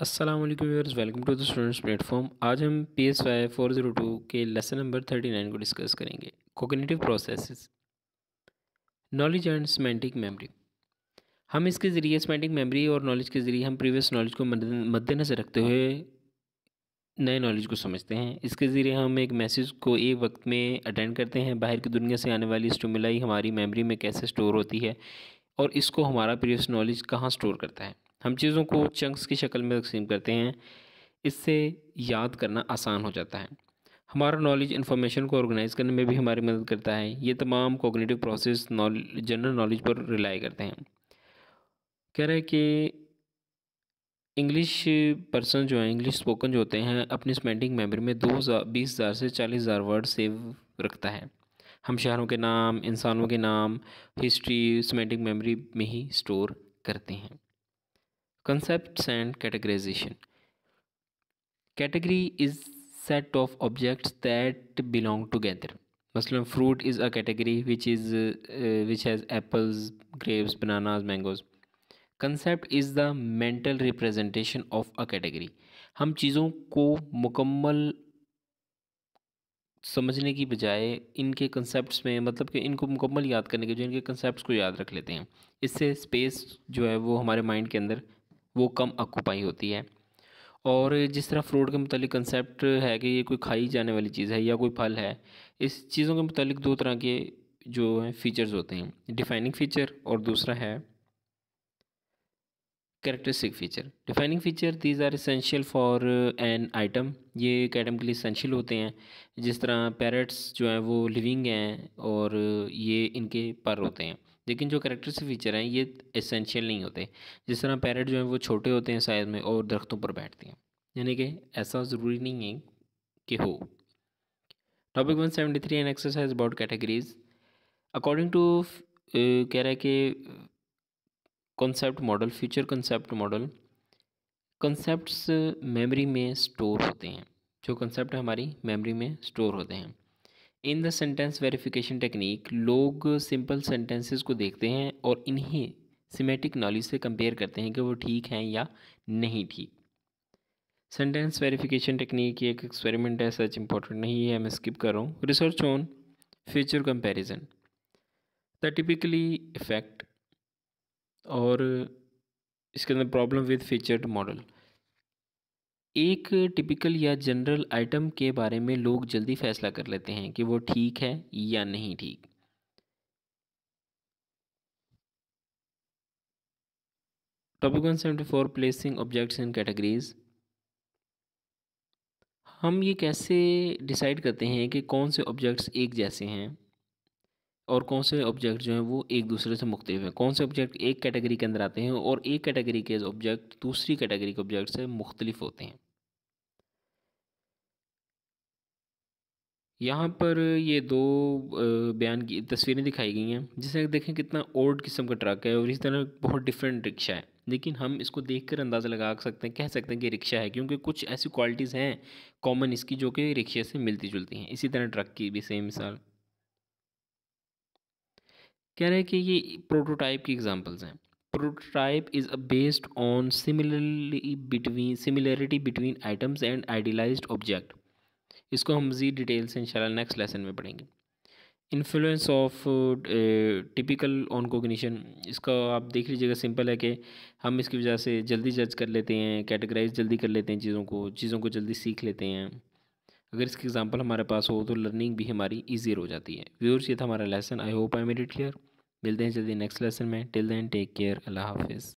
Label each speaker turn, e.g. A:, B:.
A: अस्सलाम वालेकुम viewers, welcome to the students platform. आज हम PSY 402 के लेसन नंबर 39 को डिस्कस करेंगे। Cognitive processes, knowledge and semantic memory. हम इसके ज़रिए सिमेंटिक मेमोरी और नॉलेज के ज़रिए हम प्रीवियस नॉलेज को मद्देनज़र रखते हुए नए नॉलेज को समझते हैं। इसके ज़रिए हम एक मैसेज को एक वक्त में अटेंड करते हैं। बाहर की दुनिया से आने वाली स्टिमुलाई हमारी मेमोरी में कैसे स्टोर होती है और इसको हमारा प्रीवियस नॉलेज कहाँ स्टोर करता है। हम चीज़ों को चंक्स की शक्ल में तकसीम करते हैं। इससे याद करना आसान हो जाता है। हमारा नॉलेज इन्फॉर्मेशन को ऑर्गेनाइज करने में भी हमारी मदद करता है। ये तमाम कोग्निटिव प्रोसेस जनरल नॉलेज पर रिलाई करते हैं। कह रहे हैं कि इंग्लिश पर्सन जो है, इंग्लिश स्पोकन जो होते हैं, अपनी स्पेंडिंग मेमोरी में 20,000 से 40,000 वर्ड सेव रखता है। हम शहरों के नाम, इंसानों के नाम, हिस्ट्री सेमेंटिक मेमोरी में ही स्टोर करते हैं। Concepts and categorisation. Category is set of objects that belong together. Maslan, fruit is a category which has apples, grapes, bananas, mangoes. Concept is the mental representation of a category. हम चीज़ों को मुकम्मल समझने की बजाय इनके कंसेप्ट्स में, मतलब कि इनको मुकम्मल याद करने के जो इनके कंसेप्ट्स को याद रख लेते हैं। इससे स्पेस जो है वो हमारे माइंड के अंदर वो कम ऑक्यूपाई होती है। और जिस तरह फ्रूट के मुतालिक कंसेप्ट है कि ये कोई खाई जाने वाली चीज़ है या कोई फल है, इस चीज़ों के मुतालिक दो तरह के जो हैं फीचर्स होते हैं, डिफाइनिंग फ़ीचर और दूसरा है characteristic feature. Defining feature these are essential for an item, ये एक आइटम के लिए एसेंशियल होते हैं। जिस तरह पैरट्स जो हैं वो लिविंग हैं और ये इनके पर होते हैं। लेकिन जो कैरेक्टरिस्टिक फ़ीचर हैं ये एसेंशियल नहीं होते। जिस तरह पैरट जो हैं वो छोटे होते हैं साइज़ में और दरख्तों पर बैठते हैं, यानी कि ऐसा ज़रूरी नहीं है कि हो। Topic 173 an exercise about categories. According to कह रहा है कि concept model, future concept model, concepts memory में स्टोर होते हैं। जो कॉन्सेप्ट हमारी मेमोरी में स्टोर होते हैं। In the sentence verification technique, लोग सिंपल सेंटेंसेस को देखते हैं और इन्हें सिमेटिक नॉलेज से कंपेयर करते हैं कि वो ठीक हैं या नहीं ठीक। सेंटेंस वेरिफिकेशन टेक्निक एक एक्सपेरिमेंट है, सच इंपॉर्टेंट नहीं है, मैं स्किप कर रहा हूँ। Research on future comparison, the typically effect, और इसके अंदर प्रॉब्लम विद फीचर्ड मॉडल। एक टिपिकल या जनरल आइटम के बारे में लोग जल्दी फैसला कर लेते हैं कि वो ठीक है या नहीं ठीक। Topic 174 placing objects in categories. हम ये कैसे डिसाइड करते हैं कि कौन से ऑब्जेक्ट्स एक जैसे हैं और कौन से ऑब्जेक्ट जो हैं वो एक दूसरे से मुख्तलिफ हैं। कौन से ऑब्जेक्ट एक कैटेगरी के अंदर आते हैं और एक कैटेगरी के ऑब्जेक्ट दूसरी कैटेगरी के ऑब्जेक्ट से मुख्तलिफ होते हैं। यहाँ पर ये दो बयान की तस्वीरें दिखाई गई हैं, जिसे देखें कितना ओल्ड किस्म का ट्रक है और इस तरह बहुत डिफरेंट रिक्शा है। लेकिन हम इसको देखकर अंदाज़ा लगा सकते हैं, कह सकते हैं कि रिक्शा है, क्योंकि कुछ ऐसी क्वालिटीज़ हैं कॉमन इसकी जो कि रिक्शे से मिलती जुलती हैं। इसी तरह ट्रक की भी सेम मिसाल। कह रहे हैं कि ये प्रोटोटाइप की एग्जांपल्स हैं। Prototype is based on similarity between items and idealised object. इसको हम मज़ीद डिटेल से इंशाल्लाह नेक्स्ट लेसन में पढ़ेंगे। Influence of typical on cognition, इसका आप देख लीजिएगा, सिंपल है कि हम इसकी वजह से जल्दी जज कर लेते हैं, कैटेगराइज जल्दी कर लेते हैं चीज़ों को जल्दी सीख लेते हैं। अगर इसकी एग्जांपल हमारे पास हो तो लर्निंग भी हमारी ईजियर हो जाती है। व्यूअर्स, ये था हमारा lesson. I hope I made it clear. मिलते हैं जल्दी नेक्स्ट लेसन में। टिल देन टेक केयर, अल्लाह हाफिज़।